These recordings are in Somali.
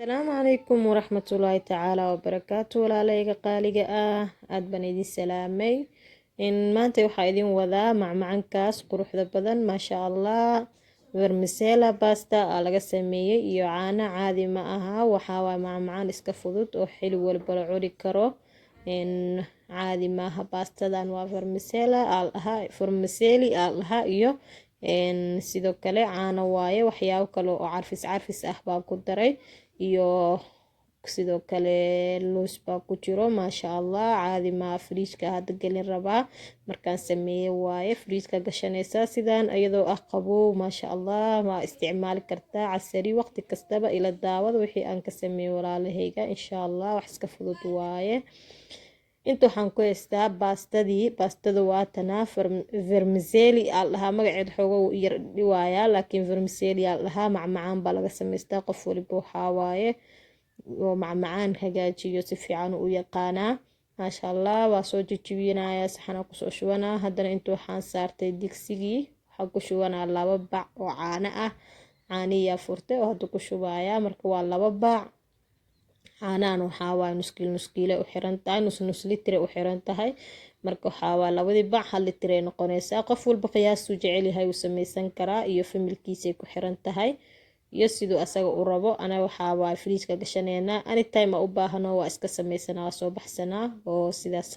السلام عليكم ورحمة الله تعالى وبركاته walaaleyga qaaliga ah aad baan idin salaamay maanta waxaa idin wadaa macmacankaas quruxda badan maasha allah vermicelli pasta laga sameeyay iyo caano caadi ma aha waxaa waa macmacaan iska fudud oo xili walba la cuni karo caadi maaha bastadan waa vermicelli iyo sidoo kale caano waaye waxyaabo kale oo carfis ah baan ku daray iyo sidoo kale loos baa ku jiro maasha allah caadi ma fridge-ka hadda gelin rabaa markaan sameeyay waaye fridge-ka gashanaysaa sidaan iyadoo ah qabow maasha allah ma isticmaali kartaa casari waqti kastaba ila daawada wixii aan ka sameeyay walaalahayga insha allah wax iska fudud waaye inta waxaan ku haystaa baastada waa tanaa vermicelli dhahaa magaceed xoogo yar dhiwaaya laakiin vermicelli dhahaa macmacaan baa laga samaystaa qof waliba waxaa waaye oo macmacaan hagaajiyo si fiican u yaqaanaa maasha allah waa soo jijibinayaa saxana kusoo shubanaa haddana inta waxaan saartay digsigii waxaan ku shubanaa 2 bac oo caano ah caaniya furtay oo hadda ku shubayaa marka waa 2 bac caanahan waxaa waa nus kiilo u xiran tahay nus litir u xiran tahay marka waxaa waa 2 bac 1 litir ay noqonaysaa qof walba qiyaastuu jecel yahay uu samaysan karaa iyo familkiisa ku xiran tahay iyo sidoo asaga u rabo ana waxaa waa fridge-ka gashaneynaa anytime u baahano waa iska samaysanaa soo baxsanaa oo sidaas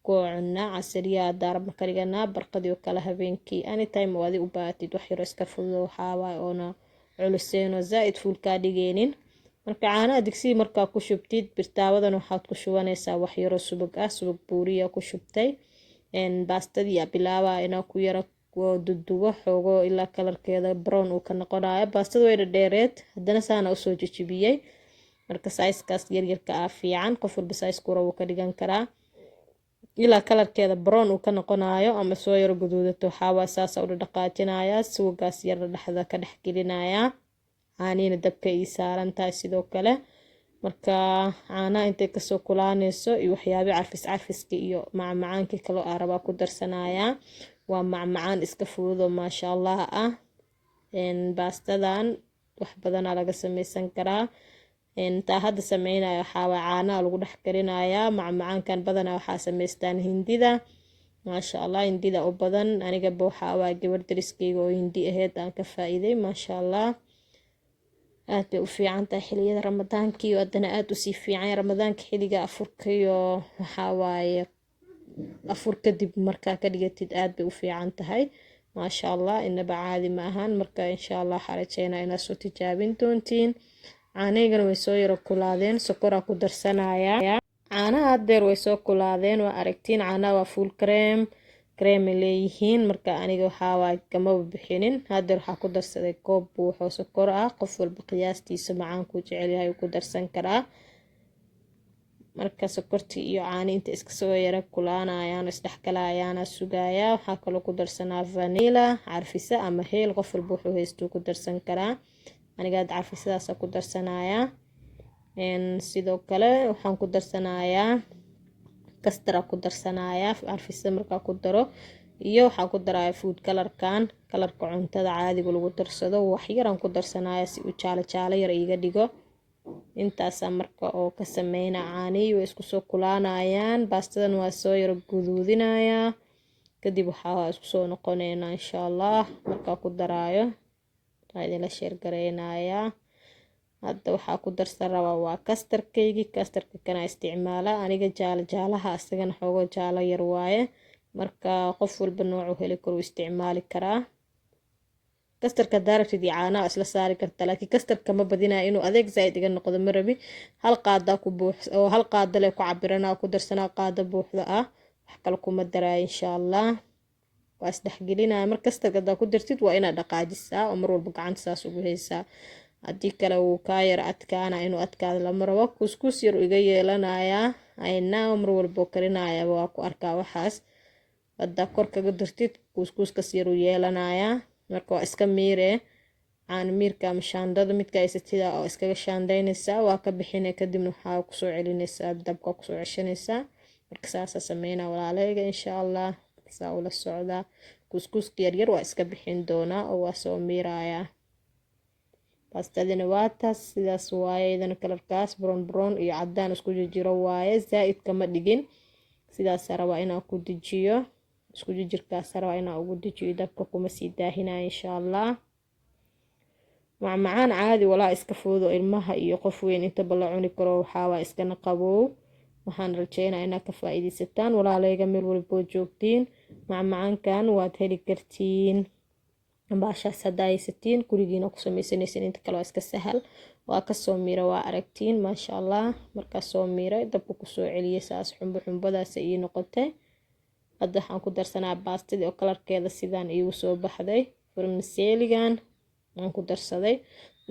ku cunaa casariya daarma kariganaa barqadii oo kala habeenkii anytime oo u baahatid wax yar iska fudud waxaa waa oona culuseeno zaaid fuulka dhigeenin marka caanaha digsiga markaa ku shubtid birtaawadan waxaad ku shubanaysaa wax yar oo subag buuriya ku shubtay baastadii bilaaba inaa ku yara dudubo xoogo ilaa kalarkeeda brown uu ka noqonayo baastada way dheereed haddana saana u soo jijibiyay marka size-kaas yaryarka fiican qof walba size ku rabo ka dhigan karaa ilaa kalarkeeda brown uu ka noqonayo ama soo yar guduudato waxaa saas u dhaqaajinaya suugaas yar dhexda ka dhex gelinaya caaniina dabka ii saaran tahay sidoo kale marka caanaha intay kasoo kulaanayso iyo waxyaabo carfiska iyo macmacaanka kale oo araba ku darsanaya waa macmacaan iska fudud oo maasha allah ah baastadan wax badan laga samaysan karaa inta hadda sameynayo waxaa waa caanaha lagu dhex karinayaa macmacaankan badan waxaa samaystaan hindida maasha allah hindida u badan aniga waxaa waa gabar dariskeyga oo hindi aheyd aan ka faa'iiday maasha allah aad bay u fiican tahay xilliyada ramadaanka iyo haddana aad u sii fiican ramadaanka xilliga afurka iyo waxaa waaye afur kadib markaa ka dhigatid aad bay u fiican tahay maasha allah inaba caadi ma ahan marka insha allah waxaa rajeynaa inaad soo tijaabin doontiin caanaygana way soo yaro kulaadeen sokoraa ku darsanaya caanaha haddeer way soo kulaadeen waa aragtiin caanaha waa full cream leeyihiin marka aniga waxaa waa kama bixinin haddeer waxaa ku darsaday koob buuxoo sokor ah qof walba qiyaastiisa macaanku jecel yahay ku darsan karaa marka sokortii iyo caani inta iska soo yara kulaanayaan isdhexgalayaan sugaaya waxaa kaloo ku darsanaa vanilla carfisa ama heel qof walba wuxuu haysto ku darsan karaa aniga carfisadaas ku darsanaya sidoo kale waxaan ku darsanayaa kastara ku darsanaya carfisa markaa ku daro iyo waxaa ku daraya food kalarka cuntada caadiga lagu darsado wax yaraan ku darsanaya si uu jaalo yar iga dhigo intaas marka oo ka sameeyna caaniyo isku soo kulaanayaan baastadan waa soo yar guduudinaya kadib waxaa isku soo noqonayna insha allah marka ku daraayo idin la share gareynaya hadda waxaa ku darsan rabaa waa kastarka kana isticmaala aniga jaalaha asagana xoogo jaalo yar waaye marka qof walba noocu heli karo isticmaali karaa kastarka daaratid caanaha isla saari kartaa laakiin kastarka ma badinaa inuu adeeg zaid iga noqdo ma rabi hal qaada ku buux oo hal qaada leh ku cabirana ku darsanaa qaada buuxda wax kale kuma daraa insha allah waa isdhexgelinaa mar kastarka ku dartid waa inaad dhaqaajisaa oo mar walba gacanta saas ugu haysaa haddii kale wuu kaa yar adkaana inuu adkaado lama rabo kuskus yar iga yeelanayaa ayna mar walba karinaya waa ku arkaa waxaas hadda kor kaga dartid kuskuskas yar u yeelanayaa marka waa iska miire miirka ama shaandada midka haysatida oo iskaga shaandaynaysaa waa ka bixinay kadibna waxaa ku soo celinaysaa dabka ku soo ceshanaysaa marka saasa sameynaa walaaleyga insha allah saa ula socdaa kuskuska yar waa iska bixin doonaa oo waa soo miirayaa baastadina waa taas sidaas waaye idana kalarkaas brown iyo cadaan isku jiro waaye zaaid kama dhigin sidaas rabaa inaan ku dejiyo isku jirkaas rabaa inaan ugu dejiyo dabka kuma sii daahinayo insha Allah macmacaan caadi walaa iska foodo ilmaha iyo qof weyn inta bala cuni karo waxa waa iska naqabow waxaan rajeynayaa inaad ka faa'iideysataan walaalayga meel walbo joogtiin macmacaankan waad heli kartiin baashaas hadaysatiin gurigiina ku samaysanaysan inta kale waa iska sahal waa ka soo miira waa aragtiin maasha Allah marka soo miiray dabka ku soo celiyay saas xunbadaas ay noqotay hadda waxaan ku darsanaa baastadii oo kalarkeeda sidaan iigu soo baxday farmaseeligan aan ku darsaday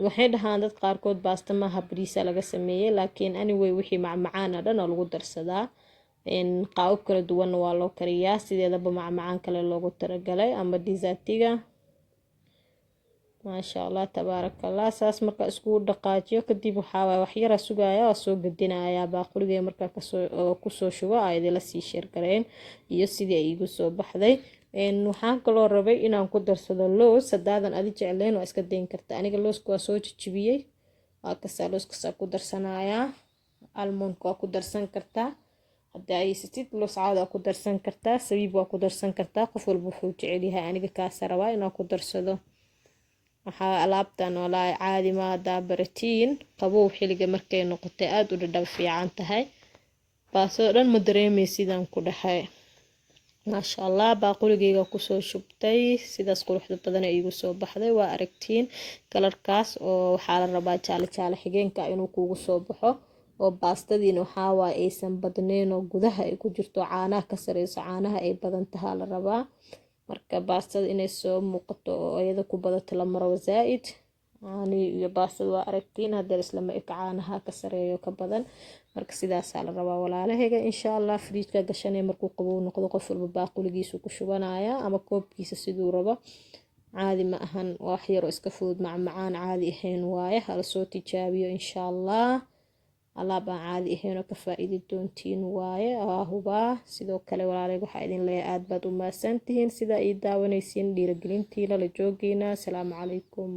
waxay dhahaan dad qaarkood baasta maaha bariisa laga sameeyay laakiin anyway wixii macmacaan dhan lagu darsadaa qaab kala duwan waa loo kariyaa sideedaba macmacaan kale loogu talagalay ama dessertiga maasha Allah tabarakallah saas marka isku dhaqaajiyo kadib waxa wax yar sugaya oo soo gadinaya baaquliga marka ku soo shubo ayada la sii sheer gareen iyo sidii ay igu soo baxday waxaan kaloo rabay inaan ku darsado loos hadaadan adi jecleen oo iska deyn karta aniga looska waa soo jijibiyay waa ka looska ku darsanaya almond ku darsan kartaa hadda ay sitid loos caada ku darsan kartaa sabiib waa ku darsan kartaa qof walba wuxuu jecel yahay aniga kaas rabaa inaan ku darsado waxa alaabtan walaa caadi ma daabaratiin qabow xiliga markay noqotay aad u dhadhan fiican tahay baasoo dhan ma dareemaysidaan ku dhahay maasha Allah baaquligeyga ku soo shubtay sidaas quruxda badan ay igu soo baxday waa aragtiin kalarkaas oo waxa la rabaa jaale xigeenka inuu kugu soo baxo oo baastadiina waxa waa aysan badneen oo gudaha ay ku jirto caanaha ka sareyso caanaha ay badan tahay la rabaa marka baastada inay soo muuqato oo ayada ku badato la maro zaaid ani iyo baastada waa aragtiin hadda isla ma caanaha ka sareeyo ka badan marka sidaas la rabaa walaalahayga insha Allah fridge-ka gashanay markuu qabow noqdo qof walba baaquligiisu ku shubanaya ama koobkiisa sidoo rabo caadi ma ahan wax yar oo iska fudud macmacaan caadi ahayn waaye hal soo tijaabiyo insha Allah alaaba caadi ahayn oo ka faa'iido doontiin waaye huba sidoo kale walaalay waxa idin leeyahay aad baad u maasantihiin sida ay daawanaysiin dhiirigelintiina la joogeena assalaamu calaykum